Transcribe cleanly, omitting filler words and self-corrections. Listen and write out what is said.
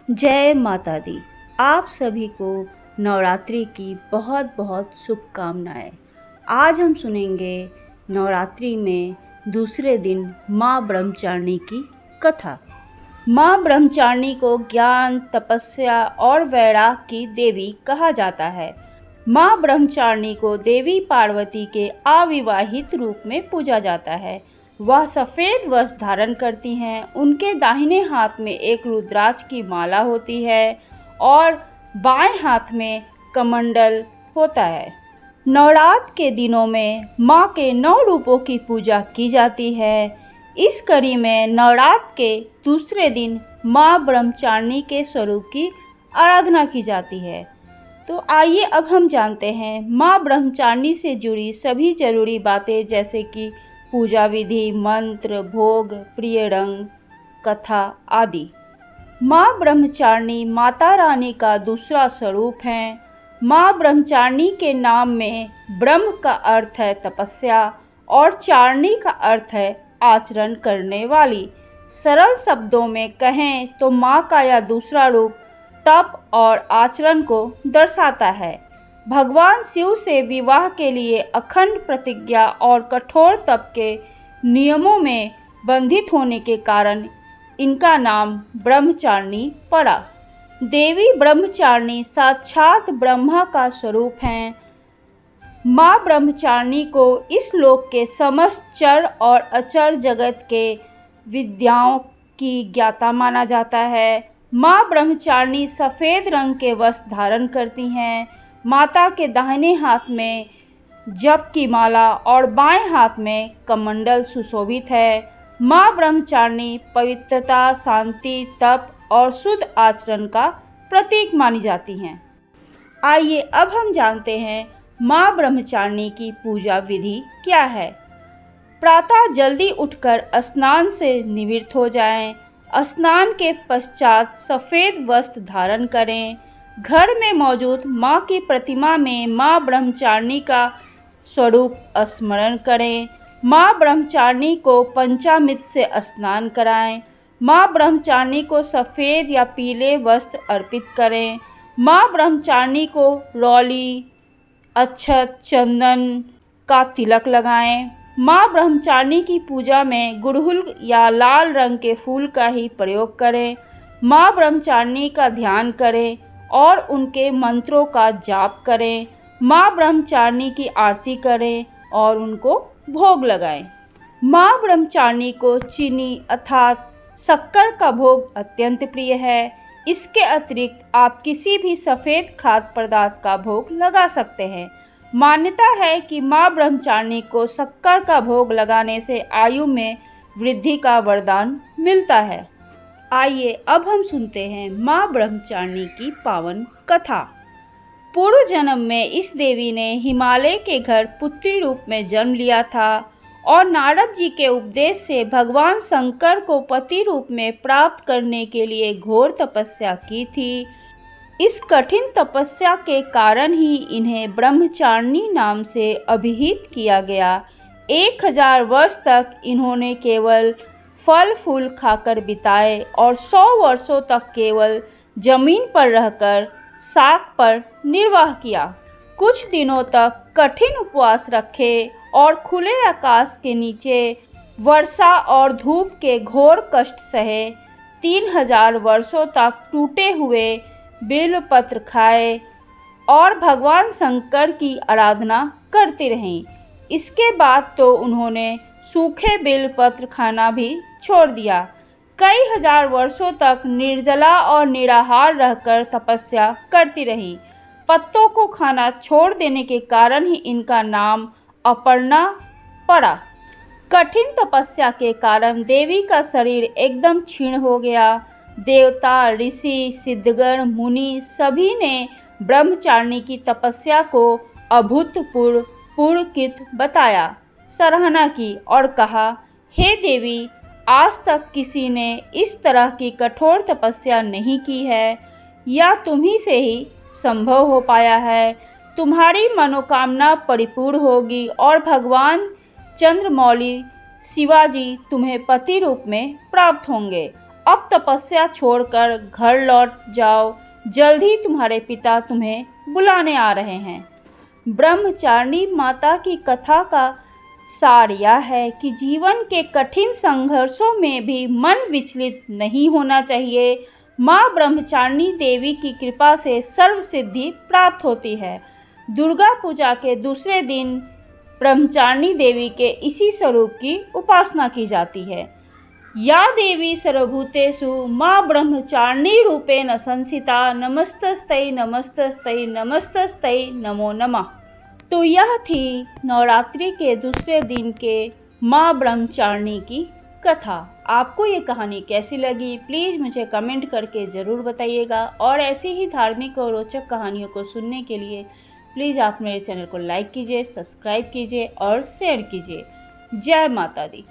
जय माता दी। आप सभी को नवरात्रि की बहुत बहुत शुभकामनाएं। आज हम सुनेंगे नवरात्रि में दूसरे दिन माँ ब्रह्मचारिणी की कथा। माँ ब्रह्मचारिणी को ज्ञान, तपस्या और वैराग की देवी कहा जाता है। माँ ब्रह्मचारिणी को देवी पार्वती के अविवाहित रूप में पूजा जाता है। वह सफ़ेद वस्त्र धारण करती हैं। उनके दाहिने हाथ में एक रुद्राक्ष की माला होती है और बाएं हाथ में कमंडल होता है। नवरात्र के दिनों में माँ के 9 रूपों की पूजा की जाती है। इस कड़ी में नवरात्र के दूसरे दिन माँ ब्रह्मचारिणी के स्वरूप की आराधना की जाती है। तो आइए अब हम जानते हैं माँ ब्रह्मचारिणी से जुड़ी सभी जरूरी बातें, जैसे कि पूजा विधि, मंत्र, भोग, प्रिय रंग, कथा आदि। माँ ब्रह्मचारिणी माता रानी का दूसरा स्वरूप है। माँ ब्रह्मचारिणी के नाम में ब्रह्म का अर्थ है तपस्या और चारिणी का अर्थ है आचरण करने वाली। सरल शब्दों में कहें तो माँ का यह दूसरा रूप तप और आचरण को दर्शाता है। भगवान शिव से विवाह के लिए अखंड प्रतिज्ञा और कठोर तप के नियमों में बंधित होने के कारण इनका नाम ब्रह्मचारिणी पड़ा। देवी ब्रह्मचारिणी साक्षात ब्रह्मा का स्वरूप हैं। माँ ब्रह्मचारिणी को इस लोक के समस्त चर और अचर जगत के विद्याओं की ज्ञाता माना जाता है। माँ ब्रह्मचारिणी सफ़ेद रंग के वस्त्र धारण करती हैं। माता के दाहिने हाथ में जप की माला और बाएं हाथ में कमंडल सुशोभित है। माँ ब्रह्मचारिणी पवित्रता, शांति, तप और शुद्ध आचरण का प्रतीक मानी जाती हैं। आइए अब हम जानते हैं माँ ब्रह्मचारिणी की पूजा विधि क्या है। प्रातः जल्दी उठकर स्नान से निवृत्त हो जाएं। स्नान के पश्चात सफ़ेद वस्त्र धारण करें। घर में मौजूद माँ की प्रतिमा में माँ ब्रह्मचारिणी का स्वरूप स्मरण करें। माँ ब्रह्मचारिणी को पंचामृत से स्नान कराएं। माँ ब्रह्मचारिणी को सफ़ेद या पीले वस्त्र अर्पित करें। माँ ब्रह्मचारिणी को रौली, अक्षत, चंदन का तिलक लगाएं। माँ ब्रह्मचारिणी की पूजा में गुड़हल या लाल रंग के फूल का ही प्रयोग करें। माँ ब्रह्मचारिणी का ध्यान करें और उनके मंत्रों का जाप करें। माँ ब्रह्मचारिणी की आरती करें और उनको भोग लगाएं। माँ ब्रह्मचारिणी को चीनी अर्थात शक्कर का भोग अत्यंत प्रिय है। इसके अतिरिक्त आप किसी भी सफ़ेद खाद्य पदार्थ का भोग लगा सकते हैं। मान्यता है कि माँ ब्रह्मचारिणी को शक्कर का भोग लगाने से आयु में वृद्धि का वरदान मिलता है। आइए अब हम सुनते हैं माँ ब्रह्मचारिणी की पावन कथा। पूर्व जन्म में इस देवी ने हिमालय के घर पुत्री रूप में जन्म लिया था और नारद जी के उपदेश से भगवान शंकर को पति रूप में प्राप्त करने के लिए घोर तपस्या की थी। इस कठिन तपस्या के कारण ही इन्हें ब्रह्मचारिणी नाम से अभिहित किया गया। 1000 वर्ष तक इन्होंने केवल फल फूल खाकर बिताए और 100 वर्षों तक केवल जमीन पर रहकर शाक पर निर्वाह किया। कुछ दिनों तक कठिन उपवास रखे और खुले आकाश के नीचे वर्षा और धूप के घोर कष्ट सहे। 3000 वर्षों तक टूटे हुए बेलपत्र खाए और भगवान शंकर की आराधना करते रहें। इसके बाद तो उन्होंने सूखे बेलपत्र खाना भी छोड़ दिया। कई हजार वर्षों तक निर्जला और निराहार रहकर तपस्या करती रही। पत्तों को खाना छोड़ देने के कारण ही इनका नाम अपर्णा पड़ा। कठिन तपस्या के कारण देवी का शरीर एकदम क्षीण हो गया। देवता, ऋषि, सिद्धगण, मुनि सभी ने ब्रह्मचारिणी की तपस्या को अभूतपूर्व पुरकित बताया, सराहना की और कहा, हे देवी, आज तक किसी ने इस तरह की कठोर तपस्या नहीं की है। यह तुम्ही से ही संभव हो पाया है। तुम्हारी मनोकामना परिपूर्ण होगी और भगवान चंद्रमौली शिवाजी तुम्हें पति रूप में प्राप्त होंगे। अब तपस्या छोड़कर घर लौट जाओ, जल्द ही तुम्हारे पिता तुम्हें बुलाने आ रहे हैं। ब्रह्मचारिणी माता की कथा का सार यह है कि जीवन के कठिन संघर्षों में भी मन विचलित नहीं होना चाहिए। माँ ब्रह्मचारिणी देवी की कृपा से सर्व सिद्धि प्राप्त होती है। दुर्गा पूजा के दूसरे दिन ब्रह्मचारिणी देवी के इसी स्वरूप की उपासना की जाती है। या देवी सर्वभूतेषु माँ ब्रह्मचारिणी रूपेण संस्थिता नमस्तस्तै नमस्तस्तै नमस्तस्तै नमो नमः। तो यह थी नवरात्रि के दूसरे दिन के माँ ब्रह्मचारिणी की कथा। आपको ये कहानी कैसी लगी प्लीज़ मुझे कमेंट करके ज़रूर बताइएगा, और ऐसी ही धार्मिक और रोचक कहानियों को सुनने के लिए प्लीज़ आप मेरे चैनल को लाइक कीजिए, सब्सक्राइब कीजिए और शेयर कीजिए। जय माता दी।